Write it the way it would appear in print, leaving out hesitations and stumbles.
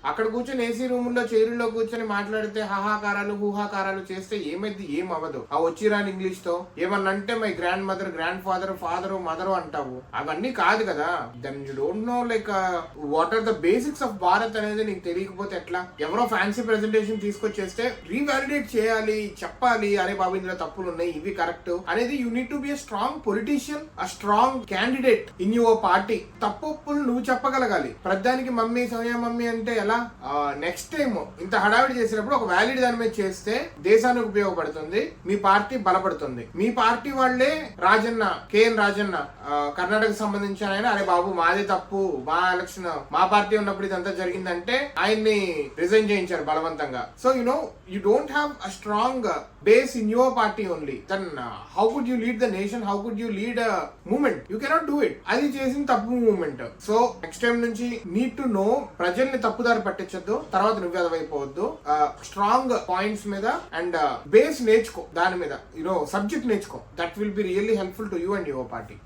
అక్కడ కూర్చొని AC room లో చైరులో కూర్చొని మాట్లాడితే హాహాకారాలు హూహాకారాలు చేస్తే ఏమైంది, ఏం అవ్వదు. ఆ వచ్చిరాని ఇంగ్లీష్ తో ఏమన్నా అంటే my grandmother, grandfather, father, mother అంటావు. అవన్నీ కాదు కదా. Then you don't know like what are the basics of Bharat అనేది నీకు తెలియకపోతే ఎట్లా? ఎవరో ఫ్యాన్సీ ప్రెజెంటేషన్ తీసుకొచ్చేస్తే రీవాలిడేట్ చేయాలి, చెప్పాలి, అరే బాబు ఇందులో తప్పులు ఉన్నాయి, ఇవి కరెక్ట్ అనేది. You need to be a strong politician, a strong candidate in your party. తప్పులు నువ్వు చెప్పగలగాలి. ప్రధానికి మమ్మీ సోనియా మమ్మీ అంటే ఎలా? నెక్స్ట్ టైం ఇంత హడావిడి చేసినప్పుడు ఒక వ్యాలిడ్ దాని మీద చేస్తే దేశానికి ఉపయోగపడుతుంది, మీ పార్టీ బలపడుతుంది. మీ పార్టీ వాళ్లే రాజన్న, కేఎన్ రాజన్న కర్ణాటక సంబంధించిన ఆయన, అరే బాబు మాది తప్పు, మా ఎలక్షన్ మా పార్టీ ఉన్నప్పుడు ఇదంతా జరిగిందంటే ఆయన్ని రిజైన్ చేయించారు బలవంతంగా. So you know you don't have a strong base in your party only. Then how could you lead the nation, how could you lead a movement? You cannot do it. అది చేసిన తప్పు movement. So next time నుంచి need to know, ప్రజల్ని తప్పుదారి పట్టించొద్దు, తర్వాత నువ్వు ఎదవైపోవద్దు. స్ట్రాంగ్ పాయింట్స్ మీద అండ్ బేస్ నేర్చుకో, దాని మీద సబ్జెక్ట్ నేర్చుకో. That will be really helpful to you and your party.